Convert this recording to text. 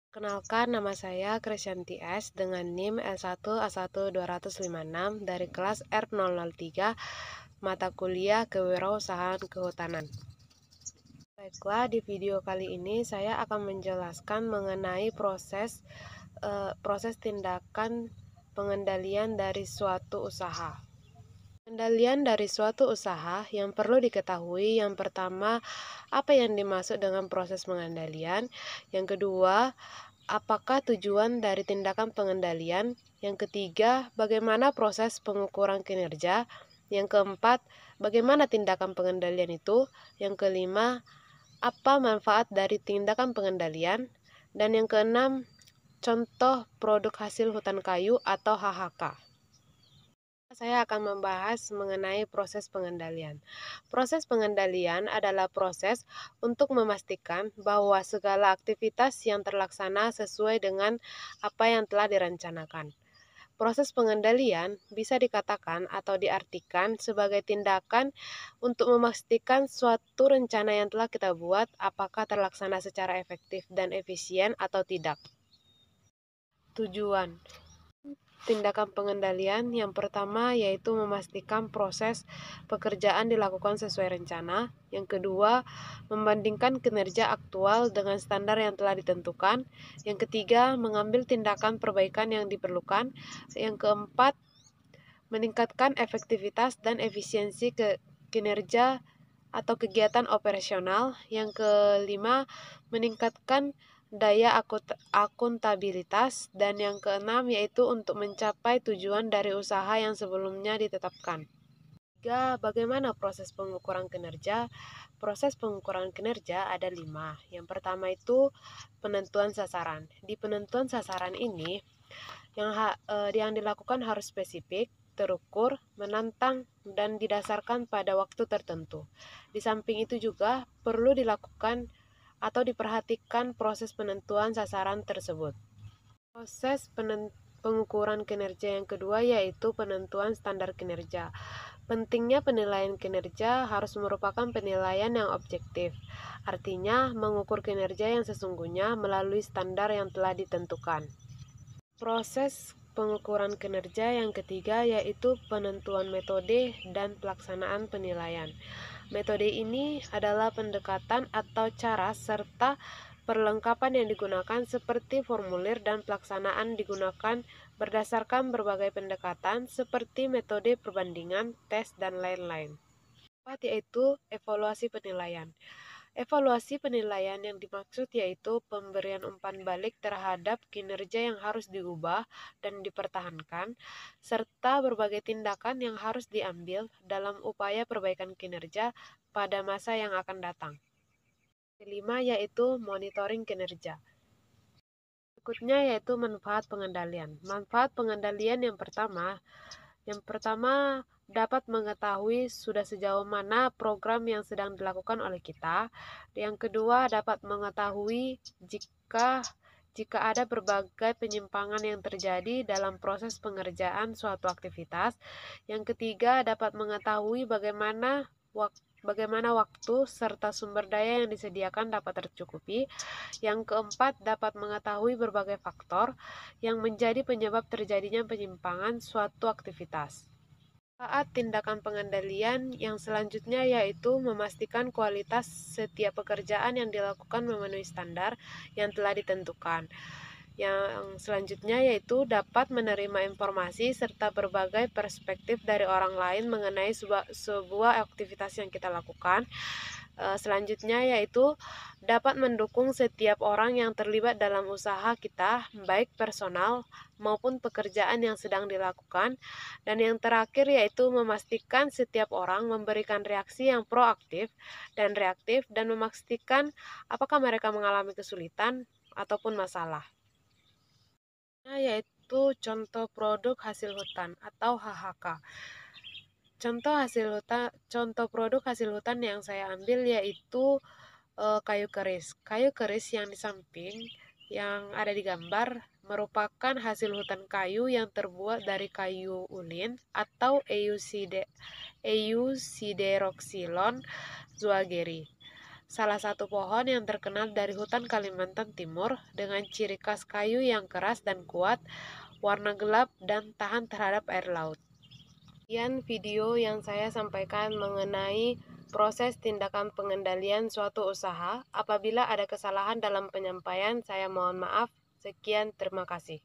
Kenalkan, nama saya Krisyanti S. dengan NIM L1A1-256 dari kelas R003, mata kuliah Kewirausahaan Kehutanan. Baiklah, di video kali ini saya akan menjelaskan mengenai proses tindakan pengendalian dari suatu usaha. Pengendalian dari suatu usaha yang perlu diketahui, yang pertama, apa yang dimaksud dengan proses pengendalian. Yang kedua, apakah tujuan dari tindakan pengendalian? Yang ketiga, bagaimana proses pengukuran kinerja? Yang keempat, bagaimana tindakan pengendalian itu? Yang kelima, apa manfaat dari tindakan pengendalian? Dan yang keenam, contoh produk hasil hutan kayu atau HHK. Saya akan membahas mengenai proses pengendalian. Proses pengendalian adalah proses untuk memastikan bahwa segala aktivitas yang terlaksana sesuai dengan apa yang telah direncanakan. Proses pengendalian bisa dikatakan atau diartikan sebagai tindakan untuk memastikan suatu rencana yang telah kita buat apakah terlaksana secara efektif dan efisien atau tidak. Tujuan tindakan pengendalian yang pertama yaitu memastikan proses pekerjaan dilakukan sesuai rencana. Yang kedua, membandingkan kinerja aktual dengan standar yang telah ditentukan. Yang ketiga, mengambil tindakan perbaikan yang diperlukan. Yang keempat, meningkatkan efektivitas dan efisiensi kinerja atau kegiatan operasional. Yang kelima, meningkatkan daya akuntabilitas, dan yang keenam yaitu untuk mencapai tujuan dari usaha yang sebelumnya ditetapkan. Tiga, bagaimana proses pengukuran kinerja? Proses pengukuran kinerja ada 5. Yang pertama itu penentuan sasaran. Di penentuan sasaran ini yang dilakukan harus spesifik, terukur, menantang, dan didasarkan pada waktu tertentu. Di samping itu juga perlu dilakukan atau diperhatikan proses penentuan sasaran tersebut. Proses pengukuran kinerja yang kedua yaitu penentuan standar kinerja. Pentingnya penilaian kinerja harus merupakan penilaian yang objektif. Artinya, mengukur kinerja yang sesungguhnya melalui standar yang telah ditentukan. Proses pengukuran kinerja yang ketiga yaitu penentuan metode dan pelaksanaan penilaian. Metode ini adalah pendekatan atau cara serta perlengkapan yang digunakan seperti formulir, dan pelaksanaan digunakan berdasarkan berbagai pendekatan seperti metode perbandingan, tes, dan lain-lain. Yaitu evaluasi penilaian. Evaluasi penilaian yang dimaksud yaitu pemberian umpan balik terhadap kinerja yang harus diubah dan dipertahankan, serta berbagai tindakan yang harus diambil dalam upaya perbaikan kinerja pada masa yang akan datang. Kelima yaitu monitoring kinerja. Berikutnya yaitu manfaat pengendalian. Manfaat pengendalian yang pertama dapat mengetahui sudah sejauh mana program yang sedang dilakukan oleh kita. Yang kedua, dapat mengetahui jika ada berbagai penyimpangan yang terjadi dalam proses pengerjaan suatu aktivitas. Yang ketiga, dapat mengetahui bagaimana waktu serta sumber daya yang disediakan dapat tercukupi. Yang keempat, dapat mengetahui berbagai faktor yang menjadi penyebab terjadinya penyimpangan suatu aktivitas. Saat tindakan pengendalian yang selanjutnya yaitu memastikan kualitas setiap pekerjaan yang dilakukan memenuhi standar yang telah ditentukan. Yang selanjutnya yaitu dapat menerima informasi serta berbagai perspektif dari orang lain mengenai sebuah aktivitas yang kita lakukan. Selanjutnya yaitu dapat mendukung setiap orang yang terlibat dalam usaha kita, baik personal maupun pekerjaan yang sedang dilakukan. Dan yang terakhir yaitu memastikan setiap orang memberikan reaksi yang proaktif dan reaktif, dan memastikan apakah mereka mengalami kesulitan ataupun masalah. Yaitu contoh produk hasil hutan atau HHK. Contoh produk hasil hutan yang saya ambil yaitu kayu keris. Kayu keris yang di samping yang ada di gambar merupakan hasil hutan kayu yang terbuat dari kayu ulin atau Euthideroxylon zwageri. salah satu pohon yang terkenal dari hutan Kalimantan Timur dengan ciri khas kayu yang keras dan kuat, warna gelap, dan tahan terhadap air laut. Sekian video yang saya sampaikan mengenai proses tindakan pengendalian suatu usaha. Apabila ada kesalahan dalam penyampaian, saya mohon maaf. Sekian, terima kasih.